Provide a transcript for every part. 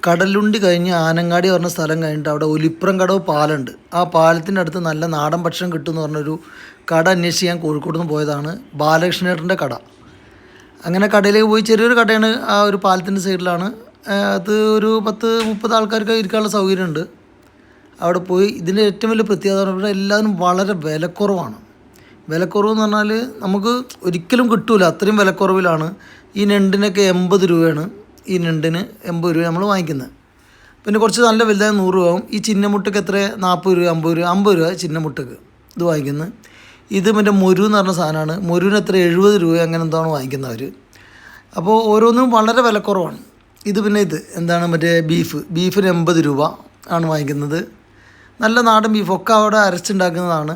കടലുണ്ടി കഴിഞ്ഞ് ആനങ്ങാടി പറഞ്ഞ സ്ഥലം കഴിഞ്ഞിട്ട് അവിടെ ഒലിപ്പുറം കടവ് പാലമുണ്ട്. ആ പാലത്തിൻ്റെ അടുത്ത് നല്ല നാടൻ ഭക്ഷണം കിട്ടുമെന്ന് പറഞ്ഞൊരു കട അന്വേഷിച്ച് കോഴിക്കോട് നിന്ന് പോയതാണ്. ബാലകൃഷ്ണേട്ടൻ്റെ കട. അങ്ങനെ കടയിലേക്ക് പോയി. ചെറിയൊരു കടയാണ്, ആ ഒരു പാലത്തിൻ്റെ സൈഡിലാണ്. അത് ഒരു 10-30 ആൾക്കാർക്ക് ഇരിക്കാനുള്ള സൗകര്യമുണ്ട്. അവിടെ പോയി ഇതിൻ്റെ ഏറ്റവും വലിയ പ്രത്യേകത പറഞ്ഞാൽ എല്ലാവരും വളരെ വിലക്കുറവാണ്. വിലക്കുറവെന്ന് പറഞ്ഞാൽ നമുക്ക് ഒരിക്കലും കിട്ടൂല, അത്രയും വിലക്കുറവിലാണ്. ഈ ഞണ്ടിനൊക്കെ 80 രൂപയാണ്. ഈ ഞണ്ടിന് 80 രൂപ നമ്മൾ വാങ്ങിക്കുന്നത്. പിന്നെ കുറച്ച് നല്ല വലുതായ 100 രൂപ ആവും. ഈ ചിന്നമുട്ടയ്ക്ക് എത്ര 40 രൂപ 50 രൂപ ചിന്നമുട്ടയ്ക്ക് ഇത് വാങ്ങിക്കുന്നത്. ഇത് മറ്റേ മൊരു എന്ന് പറഞ്ഞ സാധനമാണ്. മൊരുവിന് എത്ര 70 രൂപ അങ്ങനെ എന്താണ് വാങ്ങിക്കുന്നവർ. അപ്പോൾ ഓരോന്നും വളരെ വിലക്കുറവാണ്. ഇത് പിന്നെ ഇത് എന്താണ് മറ്റേ ബീഫിന് 80 രൂപ ആണ് വാങ്ങിക്കുന്നത്. നല്ല നാടൻ ബീഫൊക്കെ അവിടെ അരച്ചുണ്ടാക്കുന്നതാണ്.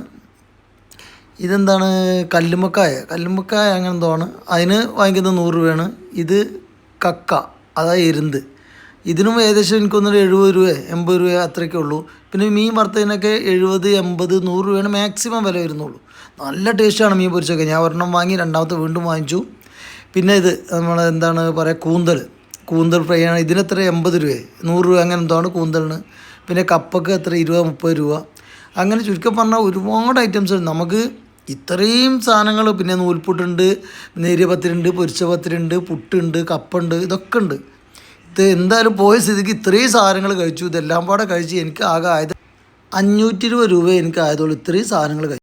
ഇതെന്താണ് കല്ലുമ്മക്കായ അങ്ങനെ എന്തോ ആണ്. അതിന് വാങ്ങിക്കുന്നത് 100 രൂപയാണ്. ഇത് കക്ക, അതായത് എരുന്ത്. ഇതിനും ഏകദേശം എനിക്കൊന്നൊരു 70 രൂപ 80 രൂപ അത്രയൊക്കെ ഉള്ളൂ. പിന്നെ മീൻ വറുത്തതിനൊക്കെ 70, 80, 100 രൂപയാണ് മാക്സിമം വില വരുന്നുള്ളൂ. നല്ല ടേസ്റ്റാണ് മീൻ പൊരിച്ചൊക്കെ. ഞാൻ ഒരെണ്ണം വാങ്ങി, രണ്ടാമത്തെ വീണ്ടും വാങ്ങിച്ചു. പിന്നെ ഇത് നമ്മൾ എന്താണ് പറയുക, കൂന്തൽ ഫ്രൈ ആണ്. ഇതിനെത്ര 80 രൂപ 100 രൂപ അങ്ങനെ എന്തോ ആണ് കൂന്തലിന്. പിന്നെ കപ്പക്ക് എത്ര 20-30 രൂപ. അങ്ങനെ ചുരുക്കം പറഞ്ഞാൽ ഒരുപാട് ഐറ്റംസ് ഉണ്ട് നമുക്ക്. ഇത്രയും സാധനങ്ങൾ, പിന്നെ നൂൽപുട്ടുണ്ട്, നേരിയ പത്തിരിണ്ട്, പൊരിച്ച പത്തിരിണ്ട്, പുട്ടുണ്ട്, കപ്പുണ്ട്, ഇതൊക്കെ ഉണ്ട്. ഇത് എന്തായാലും പോയ സ്ഥിതിക്ക് ഇത്രയും സാധനങ്ങൾ കഴിച്ചു. ഇതെല്ലാം പാടെ കഴിച്ച് എനിക്ക് ആകെ ആയത് 520 രൂപ എനിക്ക് ആയതുള്ളൂ. ഇത്രയും സാധനങ്ങൾ കഴിച്ചു.